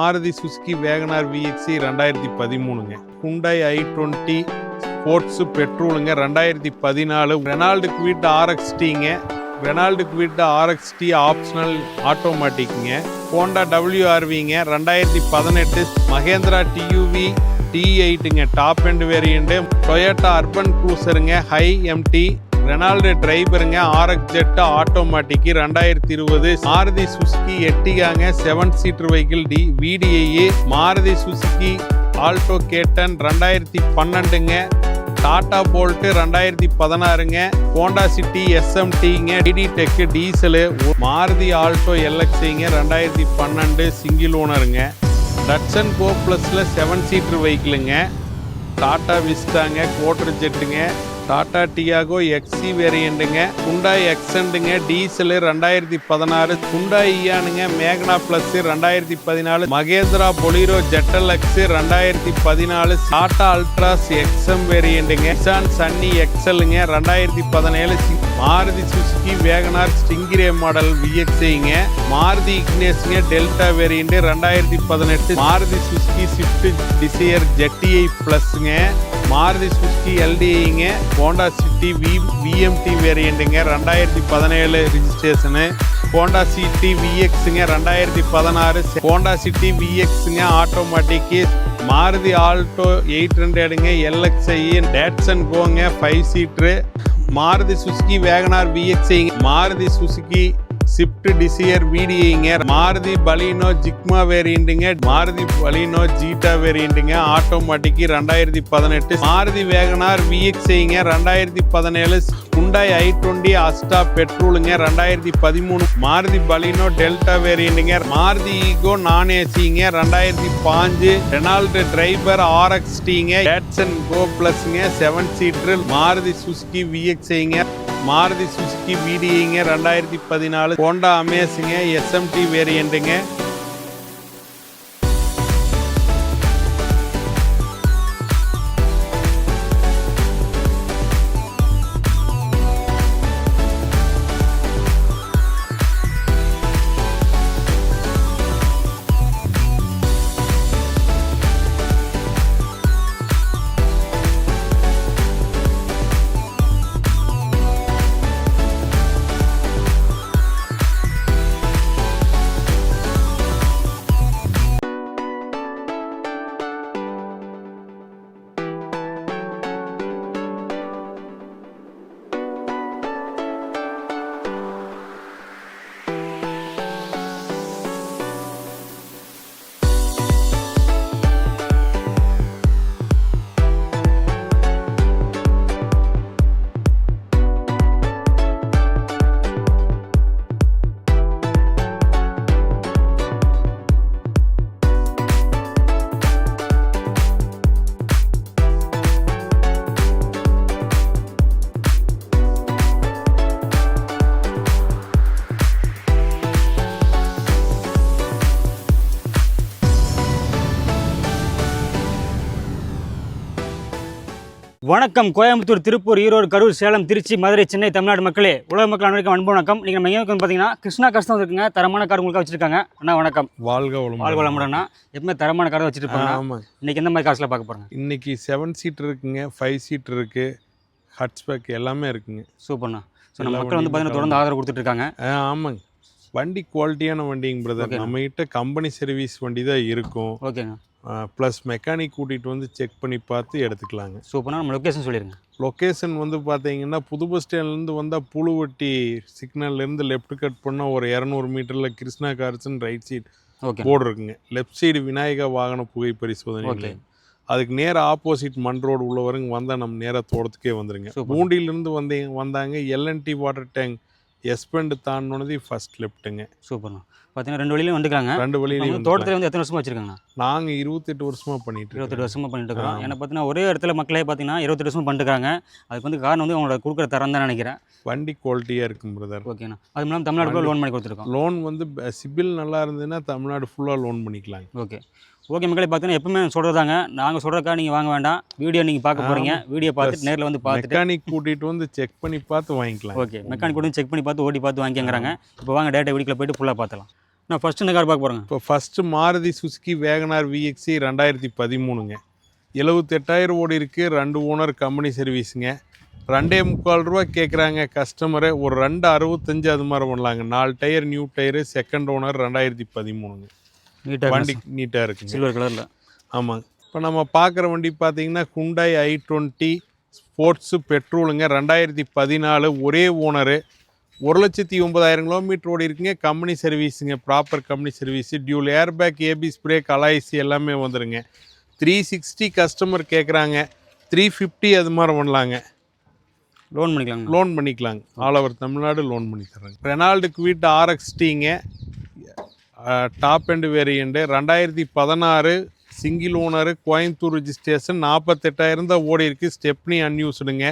Maruti Suzuki WagonR VXI 2013ங்க. Hyundai i20 sports பெட்ரோலுங்க 2014. Renault Kwid RXTங்க. ரெனால்டு குவிட் RXT ஆப்ஷனல் ஆட்டோமேட்டிக்ங்க. ஹோண்டா WRVங்க 2018. மகேந்திரா TUV T8ங்க top end variant. Toyota Urban க்ரூசருங்க ஹை MT. ரெனால்டு டிரைவருங்க RX-Z ஆட்டோமேட்டிக் 2020. மாருதி சுசுகி எர்டிகாங்க 7 seater vehicle VDI. Maruti Suzuki Alto K ten 2012ங்க. டாடா போல்ட் 2016ங்க. ஹோண்டா சிட்டி SMTங்க DD tech diesel. Maruti Alto LXங்க 2012 சிங்கிள் ஓனருங்க. டட்சன் கோ ப்ளஸில் 7 சீட்டர் வெஹிக்கிளுங்க. டாடா விஸ்டாங்க குவார்டர் ஜெட்டுங்க. டாடா டியாகோ XC வேரியண்ட்டுங்க. Hyundai Accentங்க டீசலு 2016. Hyundai இயானுங்க Magna plus 2014. Mahindra Bolero ZLX 2014. Tata Altroz XM வேரியண்ட்டுங்க. நிசான் சன்னி XLங்க 2017. Maruti Suzuki WagonR Stingray model VXIங்க. மாருதி இக்னேஸ்ங்க Delta variant 2018. Maruti Suzuki Swift Dzire ZTI ப்ளஸ்ங்க. மாருதி சுசுகி LDIங்க. ஹோண்டா சிட்டி VMT வேரியண்ட்டுங்க 2017 ரிஜிஸ்ட்ரேஷனு. ஹோண்டா சிட்டி VXங்க 2016. ஹோண்டா சிட்டி VXங்க ஆட்டோமேட்டிக். மாருதி ஆல்டோ 800ங்க LXI. டேட்சன் கோங்க 5 சீட்ரு. மாருதி சுசுகி வேகனார் VXIங்க. மாருதி சுசுகி ஸ்விஃப்ட் டிசையர் VDIங்க. மாருதி பலினோ ஜிக்மா வேரியண்ட்டுங்க. மாருதி பலினோ ஜீட்டா வேரியண்ட்டுங்க ஆட்டோமேட்டிக் 2018. மாருதி வேகனார் VXIங்க 2017. Hyundai i20 அஸ்டா பெட்ரோலுங்க 2013. மாருதி பலினோ டெல்டா வேரியண்ட்டுங்க. மாருதி ஈகோ நான் ஏசிங்க 2005. ரெனால்டு டிரைவர் RXTங்க. டேட்சன் கோ ப்ளஸ்ங்க 7 சீட்டர். மாருதி சுசுகி VXIங்க. மாருதி சுசுகி VDIங்க 2014. ஹோண்டா அமேஸுங்க SMT வேரியண்ட்டுங்க. வணக்கம். கோயம்புத்தூர், திருப்பூர், ஈரோடு, கரூர், சேலம், திருச்சி, மதுரை, சென்னை, தமிழ்நாடு மக்களே, உலக மக்கள் அனைவருக்கும் அன்பு வணக்கம். நீங்கள் நம்ம எங்கே பார்த்தீங்கன்னா கிருஷ்ணா கஷ்டம் வந்துருக்குங்க. தரமான கார் உங்களுக்கு வச்சிருக்காங்க. அண்ணா வணக்கம். வாழ்க வளமுடனா. எப்பவுமே தரமான கார் வச்சுருப்பாங்க. ஆமாம். இன்னைக்கு எந்த மாதிரி காசில் பார்க்க போகிறேன்? இன்னைக்கு 7 சீட்டர் இருக்குங்க, 5 சீட்டர் இருக்கு, ஹட்ச்பேக் எல்லாமே இருக்குங்க. சூப்பர்ண்ணா. ஸோ நம்ம மக்கள் வந்து பார்த்தீங்கன்னா தொடர்ந்து ஆதரவு கொடுத்துட்டு இருக்காங்க. ஆமாங்க. வண்டி குவாலிட்டியான வண்டிங்க பிரதர். நம்மகிட்ட கம்பெனி சர்வீஸ் வண்டி தான் இருக்கும். ஓகேங்க. ப்ளஸ் மெக்கானிக் கூட்டிகிட்டு வந்து செக் பண்ணி பார்த்து எடுத்துக்கலாங்க. சூப்பர்ண்ணா. நம்ம லொக்கேஷன் சொல்லிடுங்க. லொக்கேஷன் வந்து பார்த்தீங்கன்னா புது பஸ் ஸ்டாண்ட்லேருந்து வந்தால் புழுவட்டி சிக்னல்லேருந்து லெஃப்ட் கட் பண்ணால் ஒரு 200 மீட்டரில் கிருஷ்ணா கார்ஸ்ன்னு ரைட் சைடு போர்டு இருக்குங்க. லெஃப்ட் சைடு விநாயகா வாகன புகை பரிசோதனை. அதுக்கு நேராக ஆப்போசிட் மண் ரோடு உள்ளவருங்க வந்தால் நம்ம நேராக தோட்டத்துக்கே வந்துடுங்க. பூண்டியிலேருந்து வந்தாங்க LNT வாட்டர் டேங்க் எஸ்பெண்ட் தாண்டினது ஃபர்ஸ்ட் லெஃப்ட்டுங்க. சூப்பர்ண்ணா. பார்த்தீங்கன்னா 2 வழியிலும் வந்துருக்காங்க. 2 வழியிலும். தோட்டத்தில் வந்து எத்தனை வருஷமாக வச்சுருக்காங்க? நாங்கள் 28 வருஷமாக பண்ணிட்டு 28 வருஷமாக பண்ணிட்டு இருக்கிறோம். ஏன்னா பார்த்தீங்கன்னா ஒரே இடத்துல மக்களே பார்த்தீங்கன்னா 28 வருஷமாக பண்ணிட்டுருக்காங்க. அதுக்கு வந்து காரணம் வந்து அவங்களோட கொடுக்குற தரம் தான் நினைக்கிறேன். வண்டி குவாலிட்டியாக இருக்கும் பிரதர். ஓகேண்ணா. அது இல்லாமல் தமிழ்நாடு லோன் பண்ணி கொடுத்துருக்கோம். லோன் வந்து சிபில் நல்லா இருந்ததுன்னா தமிழ்நாடு ஃபுல்லாக லோன் பண்ணிக்கலாம். ஓகே ஓகே மக்களே, பார்த்தீங்கன்னா எப்பவுமே சொல்கிறதாங்க, நாங்கள் சொல்கிறக்கா நீங்கள் வாங்க வேண்டாம். வீடியோ நீங்கள் பார்க்க போகிறீங்க, வீடியோ பார்த்துட்டு நேரில் வந்து பார்த்துட்டு மெக்கானிக் கூட்டிகிட்டு வந்து செக் பண்ணி பார்த்து வாங்கிக்கலாம். ஓகே, மெக்கானிக் கூட்டி செக் பண்ணி பார்த்து ஓட்டி பார்த்து வாங்கிக்கிறாங்க. இப்போ வாங்க டேட்டா வீடியோக்குள்ள போய்ட்டு ஃபுல்லாக பார்த்துலாம். நான் ஃபஸ்ட்டு இந்த கார் பார்க்க போகிறேங்க. இப்போ first Maruti Suzuki WagonR VXI 2013ங்க. 78,000 ஓடி இருக்குது. 2 ஓனர் கம்பெனி சர்வீஸுங்க. 2.25 ரூபா கேட்குறாங்க கஸ்டமரு. ஒரு 2.65 அது மாதிரி பண்ணலாங்க. 4 tyre new tyre, second owner 2013ங்க. நீட்டாக வண்டி நீட்டாக இருக்குங்க. சில்வர் கலரில். ஆமாங்க. இப்போ நம்ம பார்க்குற வண்டி பார்த்தீங்கன்னா Hyundai i20 ஸ்போர்ட்ஸு பெட்ரோலுங்க. 2014 ஒரே ஓனரு. 1,09,000 கிலோமீட்டர் ஓடி இருக்குங்க. கம்பெனி சர்வீஸுங்க. Proper company service. Dual airbag, ABS brake, alloys எல்லாமே வந்துடுங்க. 360 கஸ்டமர் கேட்குறாங்க. 350 அது மாதிரி பண்ணலாங்க. லோன் பண்ணிக்கலாங்க. லோன் பண்ணிக்கலாங்க. ஆல் ஓவர் தமிழ்நாடு லோன் பண்ணி தர்றாங்க. ரெனால்டு குவிட் RXTங்க. Top and variant. 2016 single owner, Coimbatore registration. 48,000 தான் ஓடி இருக்குது. ஸ்டெப்னி அன்யூஸ்டுங்க.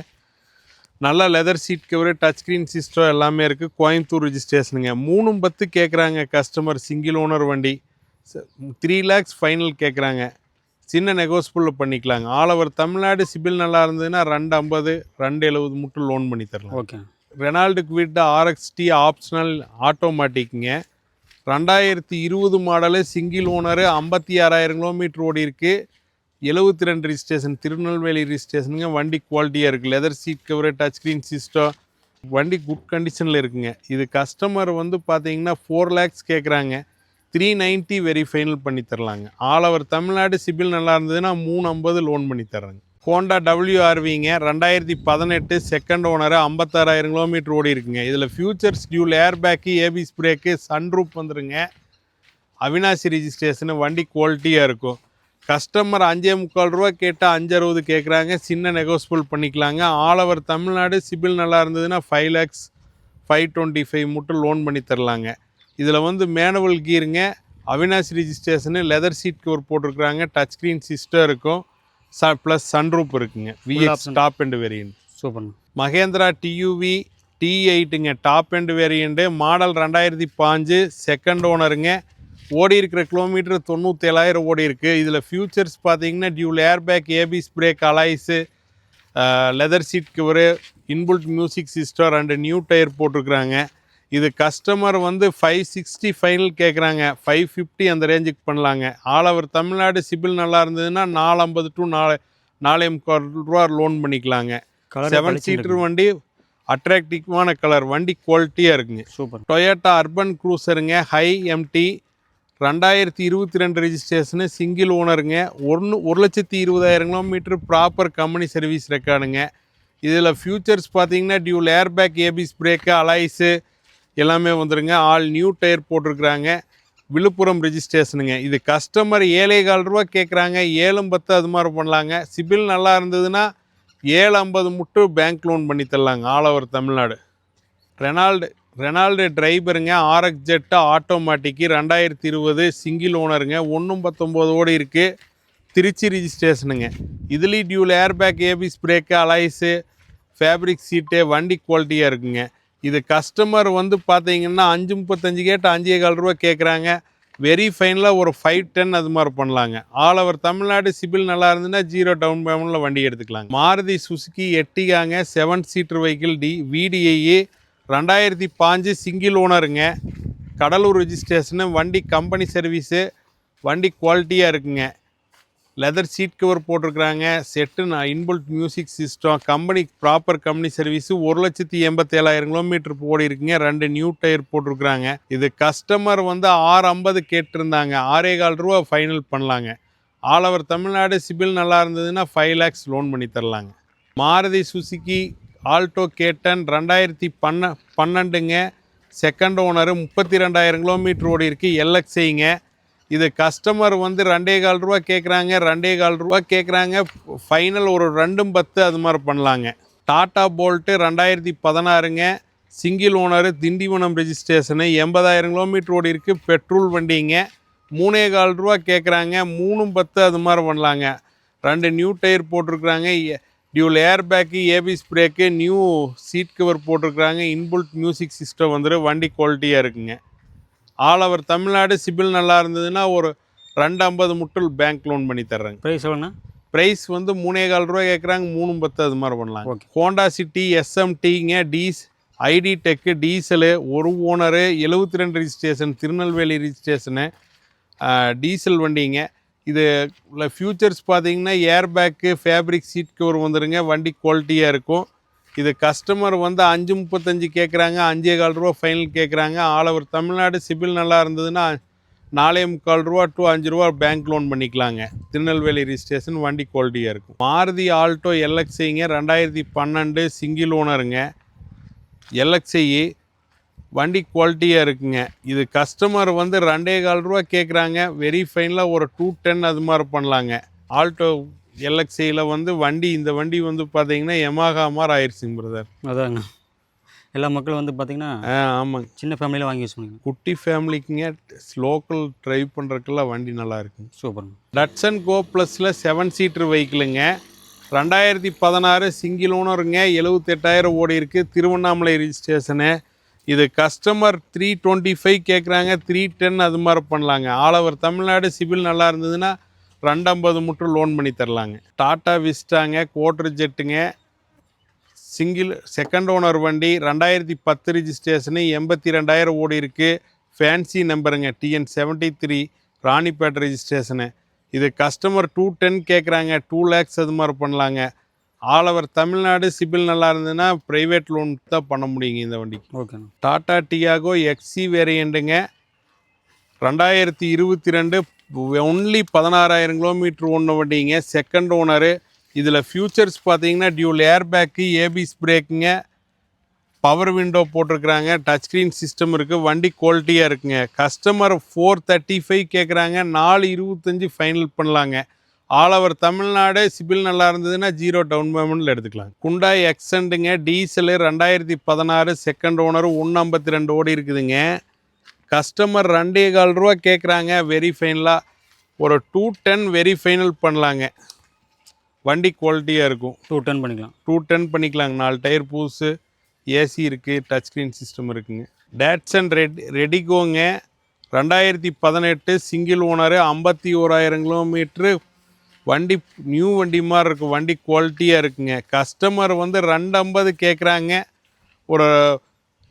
நல்ல leather seat cover, touch screen system எல்லாமே இருக்குது. கோயம்புத்தூர் ரிஜிஸ்ட்ரேஷனுங்க. 3.10 கேட்குறாங்க கஸ்டமர். சிங்கிள் ஓனர் வண்டி. 3 lakhs ஃபைனல் கேட்குறாங்க. சின்ன நெகோசியபிள் பண்ணிக்கலாங்க. All over Tamil Nadu. சிபில் நல்லா இருந்ததுன்னா 250, 270 மட்டும் லோன் பண்ணி தரலாம். Okay. Renault Kwid RXT optional ஆட்டோமேட்டிக்குங்க. 2020 மாடலு, சிங்கிள் ஓனரு, 56,000 கிலோமீட்டர் ஓடி இருக்குது. 72 ரிஜிஸ்ட்ரேஷன், திருநெல்வேலி ரிஜிஸ்ட்ரேஷனுங்க. வண்டி குவாலிட்டியாக இருக்குது. Leather seat cover, touch screen system, வண்டி குட் கண்டிஷனில் இருக்குங்க. இது கஸ்டமர் வந்து பார்த்தீங்கன்னா 4 lakhs கேட்குறாங்க. 390 வெரி ஃபைனல் பண்ணி தரலாங்க. All over Tamil Nadu. சிபில் நல்லா இருந்ததுன்னா 350 லோன் பண்ணி தர்றாங்க. ஹோண்டா WRVங்க. 2018 செகண்ட் ஓனரு, 56,000 கிலோமீட்டர் ஓடி இருக்குங்க. இதில் features dual airbag, ABS brake, sunroof வந்துருங்க. அவினாசி ரிஜிஸ்ட்ரேஷனு. வண்டி குவாலிட்டியாக இருக்கும். கஸ்டமர் 5.25 ரூபா கேட்டால் 5.60 கேட்குறாங்க. சின்ன நெகோசியபிள் பண்ணிக்கலாங்க. All over Tamil Nadu. சிபில் நல்லா இருந்ததுன்னா 5 lakhs 525 மட்டும் லோன் பண்ணி தரலாங்க. இதில் வந்து மேனுவல் கீருங்க. Avinashi registration. Leather seat cover போட்டிருக்கிறாங்க. டச் ஸ்க்ரீன் சிஸ்டம் இருக்கும். ப்ளஸ் சன்ரூப் இருக்குங்க. VX top end variant. Super. Mahindra TUV T8ங்க. Top and variant. Model 2005 second ஓனருங்க. ஓடி இருக்கிற கிலோமீட்டர் 97,000 ஓடி இருக்குது. இதில் ஃபியூச்சர்ஸ் பார்த்தீங்கன்னா dual airbag, ABS brake, alloys, leather seat cover, inbuilt music system, 2 new tyre போட்டிருக்கிறாங்க. இது கஸ்டமர் வந்து 560 ஃபைனல் கேட்குறாங்க. 550 அந்த ரேஞ்சுக்கு பண்ணலாங்க. All over Tamil Nadu. சிபில் நல்லா இருந்ததுன்னா 450 to 4.25 ரூபா லோன் பண்ணிக்கலாங்க. 7 சீட்டர் வண்டி. அட்ராக்டிவான கலர். வண்டி குவாலிட்டியாக இருக்குங்க. சூப்பர். டொயோட்டா அர்பன் க்ரூசருங்க. High MT. 2022 ரிஜிஸ்ட்ரேஷனு. சிங்கிள் ஓனருங்க. 1,20,000 கிலோமீட்டர். ப்ராப்பர் கம்பெனி சர்வீஸ் ரெக்கார்டுங்க. இதில் ஃபியூச்சர்ஸ் பார்த்தீங்கன்னா dual airbag, ABS brake, alloys எல்லாமே வந்துடுங்க. ஆல் நியூ டயர் போட்டிருக்கிறாங்க. விழுப்புரம் ரிஜிஸ்ட்ரேஷனுங்க. இது கஸ்டமர் 7.25 ரூபா கேட்குறாங்க. 7.10 அது மாதிரி பண்ணலாங்க. சிபில் நல்லா இருந்ததுன்னா 7.50 மட்டும் பேங்க் லோன் பண்ணி தரலாங்க. All over Tamil Nadu. ரெனால்டு டிரைவருங்க. RXZ automatic. 2020 சிங்கிள் ஓனருங்க. 1.19 ஓடி இருக்குது. திருச்சி ரிஜிஸ்ட்ரேஷனுங்க. இதுலேயும் dual airbag, ABS brake, alloys, fabric seat, வண்டி குவாலிட்டியாக இருக்குங்க. இது கஸ்டமர் வந்து பார்த்தீங்கன்னா 5.35 கேட்டு 5.25 ரூபா கேட்குறாங்க. வெரி ஃபைனலாக ஒரு 510 அது மாதிரி பண்ணலாங்க. All over Tamil Nadu. சிபில் நல்லா இருந்ததுன்னா 0 டவுன் பேமெண்ட்டில் வண்டி எடுத்துக்கலாங்க. மாருதி சுசுகி எர்டிகாங்க. 7 சீட்டர் வெஹிக்கிள். VDI 2005 சிங்கிள் ஓனருங்க. கடலூர் ரிஜிஸ்ட்ரேஷனு. வண்டி கம்பெனி சர்வீஸு. வண்டி குவாலிட்டியாக இருக்குங்க. லெதர் சீட் கவர் போட்டிருக்கிறாங்க. Set inbuilt music system. Company proper company service. 1,87,000 kilometre ஓடி இருக்குங்க. 2 நியூ டயர் போட்டிருக்கிறாங்க. இது கஸ்டமர் வந்து 6.50 கேட்டிருந்தாங்க. 6.25 ரூபா ஃபைனல் பண்ணலாங்க. All over Tamil Nadu. சிபில் நல்லா இருந்ததுன்னா 5 lakhs லோன் பண்ணி தரலாங்க. மாருதி சுசுகி ஆல்டோ K10 2012ங்க. Second owner. 32,000 கிலோமீட்டர் ஓடி இருக்குது. LXIங்க. இது கஸ்டமர் வந்து 2.25 ரூபா கேட்குறாங்க. 2.25 ரூபா கேட்குறாங்க. ஃபைனல் ஒரு 2.10 அது மாதிரி பண்ணலாங்க. டாடா போல்ட்டு 2016ங்க. Single owner. Tindivanam registration. 80,000 kilometre ஓடி இருக்குது. பெட்ரோல் வண்டிங்க. 3.25 ரூபா கேட்குறாங்க. 3.10 அது மாதிரி பண்ணலாங்க. 2 நியூ டயர் போட்டிருக்கிறாங்க. Dual airbag, ABS brake, new seat cover போட்டிருக்கிறாங்க. இன்புல்ட் மியூசிக் சிஸ்டம் வந்துடும். வண்டி குவாலிட்டியாக இருக்குங்க. All over Tamil Nadu. சிபில் நல்லா இருந்ததுன்னா ஒரு 2.50 மட்டும் பேங்க் லோன் பண்ணி தர்றாங்க. ப்ரைஸ் எவ்வளோண்ணா? ப்ரைஸ் வந்து 3.25 ரூபா கேட்குறாங்க. 3.10 அது மாதிரி பண்ணலாம். ஹோண்டா சிட்டி SMTங்க. ஐடி டெக்கு டீசலு, ஒரு owner, 72 registration, Tirunelveli registration, diesel வண்டிங்க. இது ஃபியூச்சர்ஸ் பார்த்தீங்கன்னா airbag, fabric seat cover வந்துடுங்க. வண்டி குவாலிட்டியாக இருக்கும். இது கஸ்டமர் வந்து 5.35 கேட்குறாங்க, 5.25 ரூபா ஃபைனல் கேட்குறாங்க. All over Tamil Nadu. சிபில் நல்லா இருந்ததுன்னா 4.25 ரூபா டு 5 ரூபா பேங்க் லோன் பண்ணிக்கலாங்க. திருநெல்வேலி ரிஜிஸ்ட்ரேஷன், வண்டி குவாலிட்டியாக இருக்கும். மாருதி ஆல்டோ எல்எக்ஸ்ஐங்க, 2012 சிங்கிள் ஓனருங்க. எல்எக்ஸ்ஐ வண்டி குவாலிட்டியாக இருக்குங்க. இது கஸ்டமர் வந்து 2.25 ரூபா கேட்குறாங்க. வெரி ஃபைனலாக ஒரு 210 அது மாதிரி பண்ணலாங்க. ஆல்டோ எல்எக்ஸ்ஐயில் வந்து வண்டி, இந்த வண்டி வந்து பார்த்தீங்கன்னா யமஹா மாதிரி ஆயிடுச்சுங்க பிரதர். அதாங்க, எல்லா மக்களும் வந்து பார்த்தீங்கன்னா ஆமாங்க, சின்ன ஃபேமிலியில் வாங்கி யூஸ் பண்ணிக்கலாம். குட்டி ஃபேமிலிக்குங்க, லோக்கல் ட்ரைவ் பண்ணுறதுக்கெல்லாம் வண்டி நல்லா இருக்குங்க. சூப்பருங்க. டட்சன் கோ ப்ளஸில் 7 சீட்டர் வெஹிக்கிளுங்க. 2016 சிங்கிள் ஓனருங்க. 78,000 ஓடி இருக்குது. திருவண்ணாமலை ரிஜிஸ்ட்ரேஷனு. இது கஸ்டமர் 325 கேட்குறாங்க. 310 அது மாதிரி பண்ணலாங்க. All over Tamil Nadu. சிபில் நல்லா இருந்ததுன்னா 250 மட்டும் லோன் பண்ணி தரலாங்க. டாட்டா விஸ்டாங்க, குவார்டர் ஜெட்டுங்க, சிங்கிள் செகண்ட் ஓனர் வண்டி. 2010 ரிஜிஸ்ட்ரேஷனு, 82,000 ஓடி இருக்குது. ஃபேன்சி நம்பருங்க, TN 73, ராணிப்பேட்டை ரிஜிஸ்ட்ரேஷனு. இது கஸ்டமர் 210 கேட்குறாங்க. 2 lakhs அது மாதிரி பண்ணலாங்க. All over Tamil Nadu. சிபில் நல்லா இருந்ததுன்னா ப்ரைவேட் லோன் தான் பண்ண முடியுங்க இந்த வண்டிக்கு. ஓகேண்ணா. டாட்டா டியாகோ எக்ஸி வேரியண்ட்டுங்க. 2022 ஒன்லி 16,000 கிலோமீட்டர் ஓடின வண்டிங்க. Second owner. இதில் ஃபியூச்சர்ஸ் பார்த்தீங்கன்னா டியூல் ஏர் பேக்கு, ஏபிஎஸ் பிரேக்குங்க, பவர் விண்டோ போட்டிருக்கிறாங்க, டச் ஸ்க்ரீன் சிஸ்டம் இருக்குது. வண்டி குவாலிட்டியாக இருக்குங்க. கஸ்டமர் 435 கேட்குறாங்க. 425 ஃபைனல் பண்ணலாங்க. All over Tamil Nadu. சிபில் நல்லா இருந்ததுன்னா 0 டவுன் பேமெண்ட்டில் எடுத்துக்கலாம். குண்டாய் எக்ஸண்டுங்க, டீசலு, 2016 செகண்ட் ஓனர், 152 ஓடி இருக்குதுங்க. கஸ்டமர் 2.25 ரூபா கேட்குறாங்க. வெரி ஃபைனலாக ஒரு 210 வெரி ஃபைனல் பண்ணலாங்க. வண்டி குவாலிட்டியாக இருக்கும். 210 பண்ணிக்கலாம். 210 பண்ணிக்கலாங்க. 4 டயர் பூஸு, ஏசி இருக்குது, டச் ஸ்க்ரீன் சிஸ்டம் இருக்குங்க. டேட்சன் ரெடிகோங்க, 2018 சிங்கிள் ஓனரு, 51,000 கிலோமீட்ரு. வண்டி நியூ வண்டி மாதிரி இருக்கும். வண்டி குவாலிட்டியாக இருக்குங்க. கஸ்டமர் வந்து 250 கேட்குறாங்க. ஒரு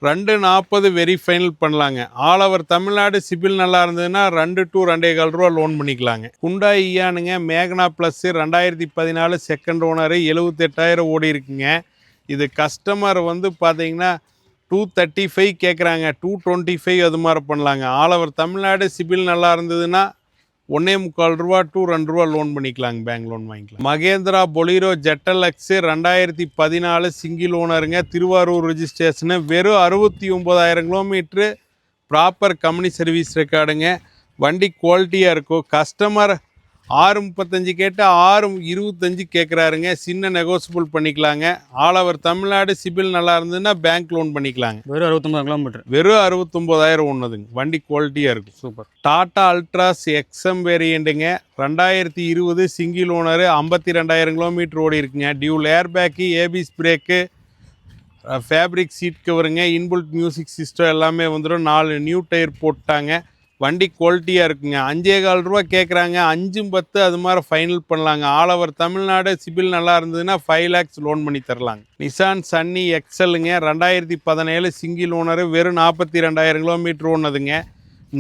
240 வெரி ஃபைனல் பண்ணலாங்க. All over Tamil Nadu. சிபில் நல்லா இருந்ததுன்னா 2 to 2.25 ரூபா லோன் பண்ணிக்கலாங்க. குண்டாய் இயானுங்க, மேக்னா ப்ளஸ், 2014 செகண்ட் ஓனரு, 78,000 ஓடி இருக்குங்க. இது கஸ்டமர் வந்து பார்த்தீங்கன்னா 235 கேட்குறாங்க. 225 அது மாதிரி பண்ணலாங்க. All over Tamil Nadu. சிபில் நல்லா இருந்ததுன்னா 1.25 ரூபா to 2 ரூபா லோன் பண்ணிக்கலாங்க. பேங்க் லோன் வாங்கிக்கலாம். மகேந்திரா பொலீரோ ஜெட்டலக்ஸு, 2014 சிங்கிள் ஓனருங்க. திருவாரூர் ரிஜிஸ்ட்ரேஷனு. வெறும் 69,000 கிலோமீட்ரு. ப்ராப்பர் கம்பெனி சர்வீஸ் ரெக்கார்டுங்க. வண்டி குவாலிட்டியாக இருக்கும். கஸ்டமர் 6.35 கேட்டு 6.25 கேட்குறாருங்க. சின்ன நெகோசியபிள் பண்ணிக்கலாங்க. All over Tamil Nadu. சிபில் நல்லா இருந்ததுன்னா பேங்க் லோன் பண்ணிக்கலாங்க. வெறும் 69 கிலோமீட்டர். வெறும் 69,000 ஒன்றுதுங்க. வண்டி குவாலிட்டியாக இருக்கும். சூப்பர். டாட்டா அல்ட்ராஸ் எக்ஸ்எம் வேரியண்ட்டுங்க, 2020 சிங்கிள் ஓனரு, 52,000 கிலோமீட்டர் ஓடி இருக்குங்க. Dual air bag, ABS brake, fabric seat கவருங்க, இன்புல்ட் மியூசிக் சிஸ்டம் எல்லாமே வந்துடும். 4 நியூ டயர் போட்டாங்க. வண்டி குவாலிட்டியாக இருக்குங்க. 5.25 ரூபா கேட்குறாங்க. 5.10 அது மாதிரி ஃபைனல் பண்ணலாங்க. All over Tamil Nadu. சிபில் நல்லா இருந்ததுன்னா 5 lakhs லோன் பண்ணி தரலாங்க. நிசான் சன்னி எக்ஸலுங்க, 2017 சிங்கிள் ஓனரு, வெறும் 42,000 கிலோமீட்டர் ஓடுனதுங்க.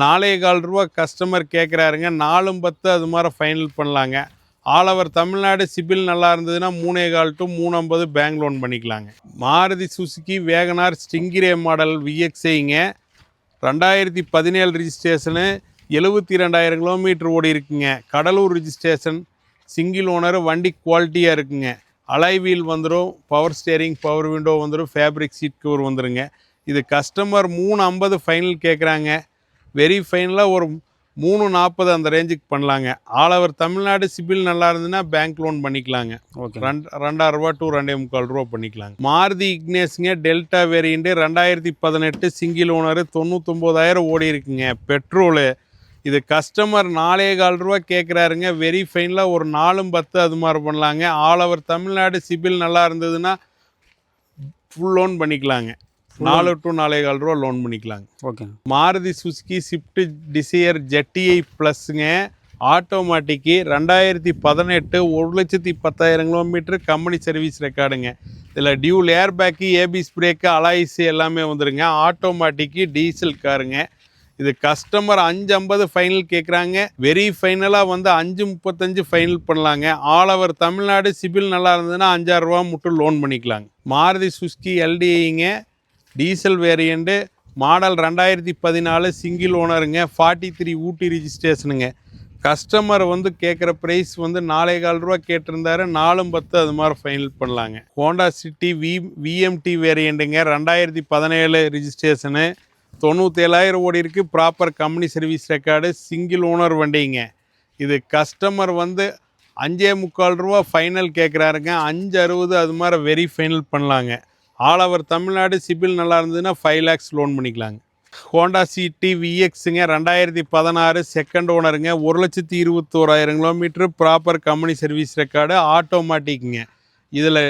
4.25 ரூபா கஸ்டமர் கேட்குறாருங்க. 4.10 அது மாதிரி ஃபைனல் பண்ணலாங்க. All over Tamil Nadu. சிபில் நல்லா இருந்ததுன்னா 3.25 to 350 பேங்க் லோன் பண்ணிக்கலாங்க. Maruti Suzuki WagonR Stingray model விஎக்ஸ்ஐங்க, 2017 ரிஜிஸ்ட்ரேஷனு, 72,000 kilometre ஓடி இருக்குங்க. Cuddalore registration, single owner. வண்டி குவாலிட்டியாக இருக்குங்க. அலாய் வீல் வந்துடும், பவர் ஸ்டேரிங், பவர் விண்டோ வந்துடும், ஃபேப்ரிக் சீட் கவர் வந்துடுங்க. இது கஸ்டமர் 350 ஃபைனல் கேட்குறாங்க. வெரி ஃபைனலாக ஒரு 340 அந்த ரேஞ்சுக்கு பண்ணலாங்க. All over Tamil Nadu. சிபில் நல்லா இருந்ததுன்னா பேங்க் லோன் பண்ணிக்கலாங்க. ஓகே. 2,000 ரூபா to 2.25 ரூபா பண்ணிக்கலாங்க. மாருதி இக்னேஸுங்க, டெல்டா வேரியண்ட்டு, 2018 சிங்கிள் ஓனரு, 99,000 ஓடி இருக்குங்க. பெட்ரோலு. இது கஸ்டமர் 4.25 ரூபா கேட்குறாருங்க. வெரி ஃபைனலாக ஒரு 4.10 அது மாதிரி பண்ணலாங்க. All over Tamil Nadu. சிபில் நல்லா இருந்ததுன்னா ஃபுல் லோன் பண்ணிக்கலாங்க. 4 to 4.25 ரூபா லோன் பண்ணிக்கலாங்க. Okay. Maruti Suzuki Swift Dzire ZDI ப்ளஸ்ங்க, ஆட்டோமேட்டிக்கு 2018 1,10,000 கிலோமீட்டர் கம்பெனி சர்வீஸ் ரெக்கார்டுங்க. இதில் dual air bag, ABS brake, alloys எல்லாமே வந்துருங்க. ஆட்டோமேட்டிக்கு டீசல் காருங்க. இது கஸ்டமர் 5,50 ஃபைனல் கேட்குறாங்க. வெரி ஃபைனலாக வந்து 5,35 ஃபைனல் பண்ணலாங்க. All over Tamil Nadu. சிபில் நல்லா இருந்ததுன்னா 5,000 ரூபா மட்டும் லோன் பண்ணிக்கலாங்க. மாருதி சுசுகி எல்டிஐங்க, டீசல் வேரியண்ட்டு, மாடல் 2014, சிங்கிள் ஓனருங்க, 43 ஊட்டி ரிஜிஸ்ட்ரேஷனுங்க. கஸ்டமர் வந்து கேட்குற ப்ரைஸ் வந்து 4,15 ரூபா கேட்டிருந்தாரு. 4,10 அது மாதிரி ஃபைனல் பண்ணலாங்க. ஹோண்டா சிட்டி விஎம்டி வேரியண்ட்டுங்க, 2017 ரிஜிஸ்ட்ரேஷனு, 97,000 ஓடி இருக்குது. Proper company service record, single owner வண்டிங்க. இது கஸ்டமர் வந்து 5,45 ரூபா ஃபைனல் கேட்குறாருங்க. 5,60 அது மாதிரி வெரி ஃபைனல் பண்ணலாங்க. All over Tamil Nadu. சிபில் நல்லா இருந்ததுன்னா 5 lakhs லோன் பண்ணிக்கலாங்க. ஹோண்டா சிட்டி விஎக்ஸுங்க, 2016, செகண்ட் ஓனருங்க, 1,21,000 kilometre, proper company service record, ஆட்டோமேட்டிக்குங்க. இதில்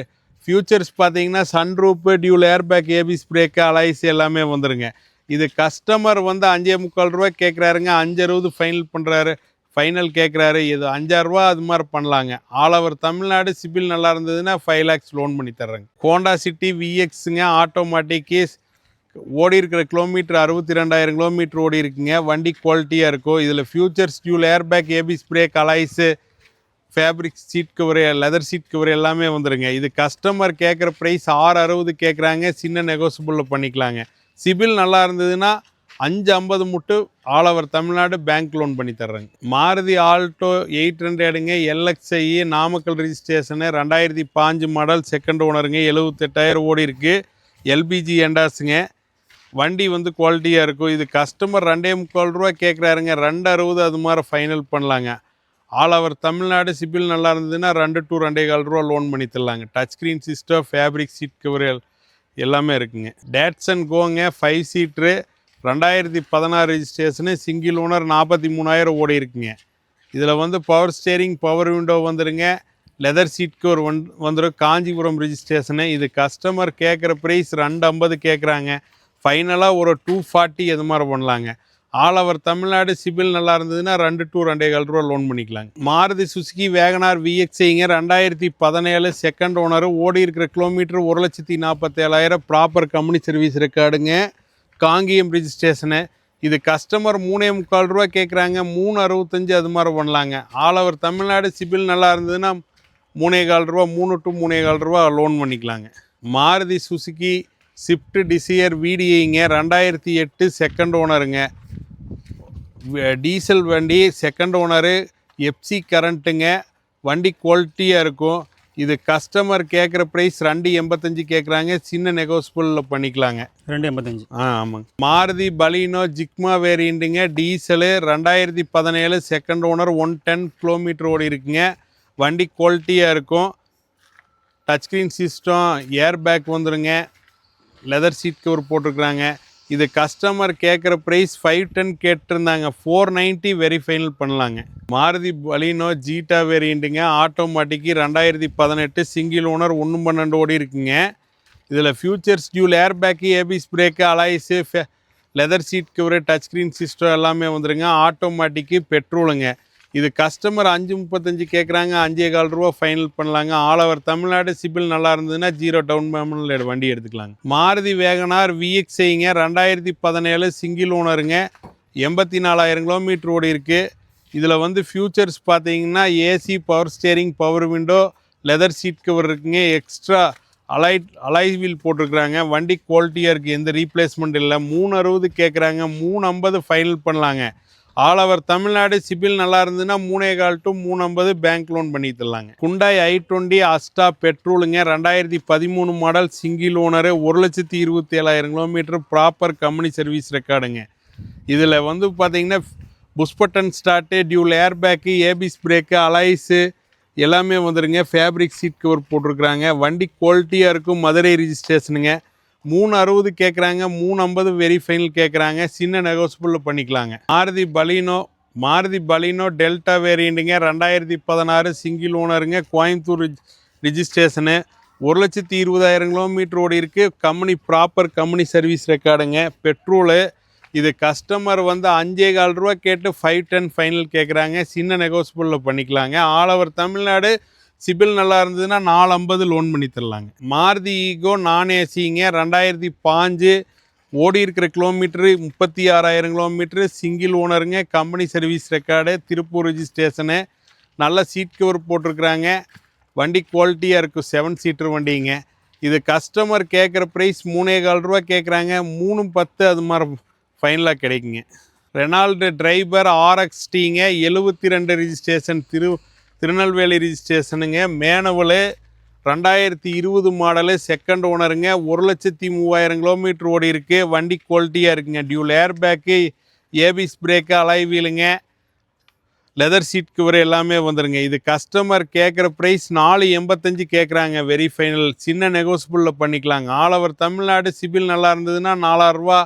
ஃபியூச்சர்ஸ் பார்த்தீங்கன்னா sunroof, dual airbag, ABS brake, alloys எல்லாமே வந்துடுங்க. இது கஸ்டமர் வந்து 5,45 ரூபா கேட்குறாருங்க. 5,60 ஃபைனல் கேட்குறாரு. இது 5,000 ரூபா அது மாதிரி பண்ணலாங்க. All over Tamil Nadu. சிபில் நல்லா இருந்ததுன்னா 5 lakhs லோன் பண்ணி தர்றேங்க. ஹோண்டா சிட்டி விஎக்ஸுங்க, ஆட்டோமேட்டிக்கு, ஓடி இருக்கிற கிலோமீட்டர் 62,000 கிலோமீட்டர் ஓடி இருக்குங்க. வண்டி குவாலிட்டியாக இருக்கும். இதில் features dual airbag, ABS brake, alloys, fabric seat cover, leather seat cover எல்லாமே வந்துடுங்க. இது கஸ்டமர் கேட்குற ப்ரைஸ் 6,60 கேட்குறாங்க. சின்ன நெகோசியபிளில் பண்ணிக்கலாங்க. சிபில் நல்லா இருந்ததுன்னா 5,50 மட்டும் all over Tamil Nadu bank loan பண்ணி தர்றேங்க. Maruti Alto 800ங்க, LXI, Namakkal ரிஜிஸ்ட்ரேஷனு, 2005 model, second ஓனருங்க, 78,000 ஓடி இருக்குது. எல்பிஜி எண்டாஸுங்க. வண்டி வந்து குவாலிட்டியாக இருக்கும். இது கஸ்டமர் 2,45 ரூபா கேட்குறாருங்க. 2,60 அது மாதிரி ஃபைனல் பண்ணலாங்க. All over Tamil Nadu. சிபில் நல்லா இருந்ததுன்னா 2 to 2,15 ரூபா லோன் பண்ணி தரலாங்க. Touch screen system, fabric seat cover எல்லாமே இருக்குங்க. டேட்சன் கோங்க, 5 சீட்ரு, 2016 ரிஜிஸ்ட்ரேஷனு, சிங்கிள் ஓனர், 43,000 ஓடி இருக்குங்க. இதில் வந்து பவர் ஸ்டேரிங், பவர் விண்டோ வந்துடுங்க. லெதர் சீட் கவர் வந்துடும். காஞ்சிபுரம் ரிஜிஸ்ட்ரேஷனு. இது கஸ்டமர் கேட்குற ப்ரைஸ் 2,50 கேட்குறாங்க. ஃபைனலாக ஒரு 240 அது மாதிரி பண்ணலாங்க. All over Tamil Nadu. சிபில் நல்லா இருந்ததுன்னா 2 to 2,15 ரூபா லோன் பண்ணிக்கலாங்க. மாருதி சுசுகி வேகனார் விஎக்ஸ்ஐங்க, 2017, செகண்ட் ஓனர், ஓடி இருக்கிற கிலோமீட்டர் 1,47,000, ப்ராப்பர் கம்பெனி சர்வீஸ் ரெக்கார்டுங்க, காங்கேயம் ரிஜிஸ்ட்ரேஷனு. இது கஸ்டமர் 3,45 ரூபா கேட்குறாங்க. 3,65 அது மாதிரி பண்ணலாங்க. All over Tamil Nadu. சிபில் நல்லா இருந்ததுன்னா 3,15 ரூபா, 3 to 3,15 ரூபா லோன் பண்ணிக்கலாங்க. மாருதி சுசுகி ஸ்விஃப்ட் டிசையர் விடிஐங்க, 2008, செகண்ட் ஓனருங்க, டீசல் வண்டி, செகண்ட் ஓனரு, எஃப்சி கரண்ட்டுங்க. வண்டி குவாலிட்டியாக இருக்கும். இது கஸ்டமர் கேட்குற ப்ரைஸ் 2,85 கேட்குறாங்க. சின்ன நெகோசியபிளில் பண்ணிக்கலாங்க. 2,85. ஆமாங்க. மாருதி பலீனோ ஜிக்மா வேரியண்ட்டுங்க, டீசலு, 2017, செகண்ட் ஓனர், 110 கிலோமீட்டர் ஓடி இருக்குங்க. வண்டி குவாலிட்டியாக இருக்கும். Touch screen system, air bag வந்துடுங்க, லெதர் சீட் கவர் போட்டிருக்குறாங்க. இது கஸ்டமர் கேட்குற ப்ரைஸ் 510 கேட்டிருந்தாங்க. 490 வெரி ஃபைனல் பண்ணலாங்க. மாருதி பலீனோ ஜீட்டா வேரியண்ட்டுங்க, ஆட்டோமேட்டிக்கு, 2018, சிங்கிள் ஓனர், 112 ஓடி இருக்குங்க. இதில் features dual air bag, ABS brake, alloys, leather seat cover, touch screen system எல்லாமே வந்துடுங்க. ஆட்டோமேட்டிக்கு, பெட்ரோலுங்க. இது கஸ்டமர் 5,35 கேட்குறாங்க. 5,15 ரூபா ஃபைனல் பண்ணலாங்க. All over Tamil Nadu. சிபில் நல்லா இருந்ததுன்னா 0 டவுன் பேமெண்ட்டில் வண்டி எடுத்துக்கலாங்க. மாருதி வேகனார் விஎக்ஸ்ஐங்க, 2017, சிங்கிள் ஓனருங்க, 84,000 கிலோமீட்டர் ஓடி இருக்குது. இதில் வந்து ஃபியூச்சர்ஸ் பார்த்தீங்கன்னா AC, power steering, power window, leather seat cover இருக்குங்க. எக்ஸ்ட்ரா அலாய் வீல் போட்டிருக்குறாங்க. வண்டி குவாலிட்டியாக இருக்குது. எந்த ரீப்ளேஸ்மெண்ட் இல்லை. 3,60 கேட்குறாங்க. 3,50 ஃபைனல் பண்ணலாங்க. All over Tamil Nadu. சிபில் நல்லா இருந்ததுன்னா 3,15 to 3,50 பேங்க் லோன் பண்ணி தரலாங்க. குண்டாய் i20 அஸ்டா பெட்ரோலுங்க, 2013 model, single owner, 1,27,000 kilometre, proper company service ரெக்கார்டுங்க. இதில் வந்து பார்த்தீங்கன்னா push button start, dual air bag, ABS brake, alloys எல்லாமே வந்துடுங்க. ஃபேப்ரிக் சீட் கவர் போட்டிருக்குறாங்க. வண்டி குவாலிட்டியாக இருக்கும். மதுரை ரிஜிஸ்ட்ரேஷனுங்க. 3,60 கேட்குறாங்க. 3,50 வெரி ஃபைனல் கேட்குறாங்க. சின்ன நெகோசியபிளில் பண்ணிக்கலாங்க. மாருதி பலீனோ டெல்டா வேரியண்ட்டுங்க, 2016, சிங்கிள் ஓனருங்க, கோயம்புத்தூர் ரிஜிஸ்ட்ரேஷனு, 1,20,000 கிலோமீட்டர் ஓடி இருக்குது. ப்ராப்பர் கம்பெனி சர்வீஸ் ரெக்கார்டுங்க. பெட்ரோலு, இது கஸ்டமர் வந்து 5,4 ரூபா கேட்டு 510 ஃபைனல் கேட்குறாங்க. சின்ன நெகோசியபிளில் பண்ணிக்கலாங்க. ஆல் ஓவர் தமிழ்நாடு சிபில் நல்லா இருந்ததுன்னா 450 லோன் பண்ணி தரலாங்க. மாருதி ஈகோ நான் ஏசிங்க 2005 ஓடி இருக்கிற கிலோமீட்ரு 36,000 கிலோமீட்ரு, சிங்கிள் ஓனருங்க, company service record, Tiruppur registration, நல்ல சீட் கவர் போட்டிருக்கிறாங்க. வண்டி குவாலிட்டியாக இருக்கும், 7 சீட்டர் வண்டிங்க. இது கஸ்டமர் கேட்குற ப்ரைஸ் 3,4 ரூபா கேட்குறாங்க. 310 அது மாதிரி ஃபைனலாக கிடைக்குங்க. ரெனால்டு டிரைவர் RXTங்க 72 ரிஜிஸ்ட்ரேஷன், திருநெல்வேலி ரிஜிஸ்ட்ரேஷனுங்க. மேனுவலு 2020 மாடலு, செகண்ட் ஓனருங்க. 1,03,000 கிலோமீட்டர் ஓடி இருக்குது. வண்டி குவாலிட்டியாக இருக்குங்க. Dual air bag, ABS brake, alloy வீலுங்க, லெதர் சீட் கவர் எல்லாமே வந்துடுங்க. இது கஸ்டமர் கேட்குற ப்ரைஸ் 485 கேட்குறாங்க. வெரி ஃபைனல், சின்ன நெகோசியபிளில் பண்ணிக்கலாங்க. ஆல் ஓவர் தமிழ்நாடு சிபில் நல்லா இருந்ததுன்னா 4,000 ரூபா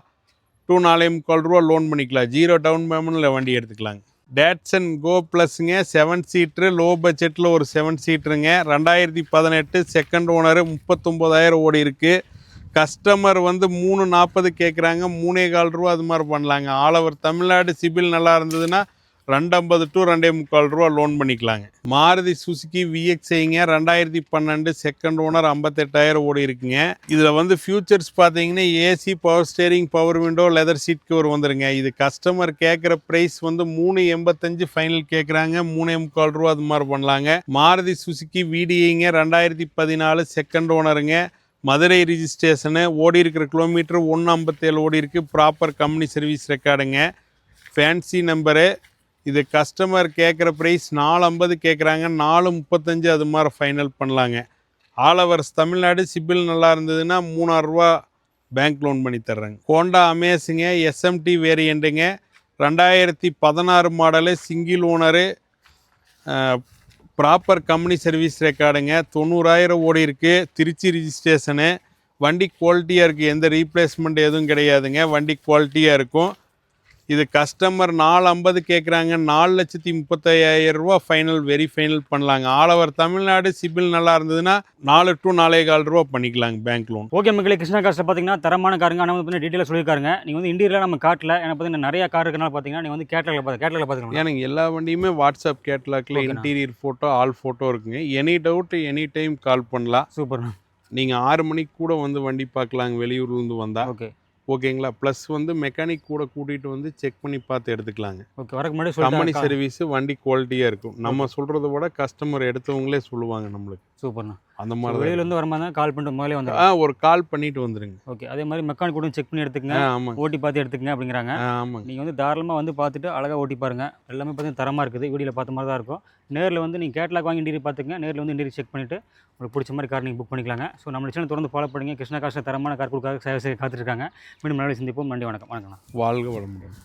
to 4,45 ரூபா லோன் பண்ணிக்கலாம். 0 டவுன் பேமெண்ட்டில் வண்டி எடுத்துக்கலாங்க. டேட்சன் கோ ப்ளஸ்ங்க 7 சீட்ரு, லோ பட்ஜெட்டில் ஒரு 7 சீட்ருங்க. 2018 செகண்ட் ஓனரு, 39,000 ஓடி இருக்குது. கஸ்டமர் வந்து 340 கேட்குறாங்க. 3,4 ரூபா அது மாதிரி பண்ணலாங்க. ஆல் ஓவர் தமிழ்நாடு சிபில் நல்லா இருந்ததுன்னா 250 to 2.25 ரூபா லோன் பண்ணிக்கலாங்க. மாருதி சுசுக்கி VXIங்க 2012 செகண்ட் ஓனர், 58,000 ஓடி இருக்குங்க. இதில் வந்து ஃபியூச்சர்ஸ் பார்த்தீங்கன்னா AC, power steering, power window, leather seat cover வந்துருங்க. இது கஸ்டமர் கேட்குற ப்ரைஸ் வந்து 385 ஃபைனல் கேட்குறாங்க. 3.25 ரூபா அது மாதிரி பண்ணலாங்க. மாருதி சுசுக்கி VDIங்க 2014 செகண்ட் ஓனருங்க, மதுரை ரிஜிஸ்ட்ரேஷனு, ஓடி இருக்கிற கிலோமீட்டர் 157 ஓடி இருக்குது. ப்ராப்பர் கம்பெனி சர்வீஸ் ரெக்கார்டுங்க. Fancy number. இது கஸ்டமர் கேட்குற ப்ரைஸ் 450 கேட்குறாங்க. 435 அது மாதிரி ஃபைனல் பண்ணலாங்க. ஆல் ஓவர்ஸ் தமிழ்நாடு சிபில் நல்லா இருந்ததுன்னா 3,000 ரூபா பேங்க் லோன் பண்ணி தர்றேங்க. ஹோண்டா அமேஸுங்க SMT வேரியண்ட்டுங்க 2016 model, single owner, proper company service ரெக்கார்டுங்க. 90,000 ஓடி இருக்குது. திருச்சி ரிஜிஸ்ட்ரேஷனு. வண்டி குவாலிட்டியாக இருக்குது. எந்த ரீப்ளேஸ்மெண்ட் எதுவும் கிடையாதுங்க. வண்டி குவாலிட்டியாக இருக்கும். இது கஸ்டமர் 450 கேட்குறாங்க. 4,35,000 ரூபா ஃபைனல், வெரி ஃபைனல் பண்ணலாங்க. ஆல் ஓவர் தமிழ்நாடு சிபில் நல்லா இருந்ததுன்னா 4 to 4.25 ரூபா பண்ணிக்கலாங்க பேங்க் லோன். ஓகே மக்களே, கிருஷ்ணா கார்ஸில் பார்த்தீங்கன்னா தரமான காருங்க. ஆனால் வந்து டீட்டெயிலாக சொல்லியிருக்காருங்க. நீங்கள் வந்து இன்டீரியலாக நம்ம காட்டல, ஏன்னா பார்த்தீங்கன்னா நிறைய கார் இருக்கனால பார்த்தீங்கன்னா நீங்கள் வந்து கேட்டலாகில் பார்த்துக்கலாம். ஏன்னா எல்லா வண்டியுமே வாட்ஸ்அப் கேட்டலாக்ல இன்டீரியர் ஃபோட்டோ, ஆல் ஃபோட்டோ இருக்குங்க. Any doubt any time call பண்ணலாம். சூப்பர்ண்ணா. நீங்கள் 6 மணிக்கு கூட வந்து வண்டி பார்க்கலாங்க வெளியூர்லேருந்து வந்தால். ஓகேங்களா. ப்ளஸ் வந்து மெக்கானிக் கூட கூட்டிகிட்டு வந்து செக் பண்ணி பார்த்து எடுத்துக்கலாங்க. ஓகே, வரக்கு முன்னாடி கம்பெனி சர்வீஸ், வண்டி குவாலிட்டியாக இருக்கும். நம்ம சொல்கிறத விட கஸ்டமர் எடுத்தவங்களே சொல்லுவாங்க நம்மளுக்கு. சூப்பர்ண்ணா. அந்த மாதிரி வெளியிலேருந்து வரும்போது கால் பண்ணிட்டு முதலே வந்து ஒரு கால் பண்ணிட்டு வந்துருங்க. ஓகே, அதே மாதிரி மெக்கானிக் கூட செக் பண்ணி எடுத்துக்கங்க. ஆமாம், ஓட்டி பார்த்து எடுத்துக்கங்க அப்படிங்கிறாங்க. ஆமாங்க. நீங்கள் வந்து தாராளமாக வந்து பார்த்துட்டு அழகாக ஓட்டி பாருங்கள். எல்லாமே பார்த்தீங்கன்னா தரமாக இருக்குது. வீடியோவில் பார்த்த மாதிரி தான் இருக்கும். நேரில் வந்து நீங்கள் கேட்லாக் வாங்கி இன்டீரியர் பார்த்துங்க. நேரில் வந்து இன்டீரியர் செக் பண்ணிவிட்டு உங்களுக்கு பிடிச்ச மாதிரி கார் நீங்கள் புக் பண்ணிக்கலாங்க. ஸோ நம்ம சேனல் தொடர்ந்து ஃபாலோ பண்ணுங்கள். கிருஷ்ணா கார்ஸில் தரமான கார் கொடுக்காக சேவை செய்ய காத்துட்ருக்காங்க. மீண்டும் நாளை சந்திப்போம். நன்றி, வணக்கம். வணக்கம். வாழ்க வளமுடன்.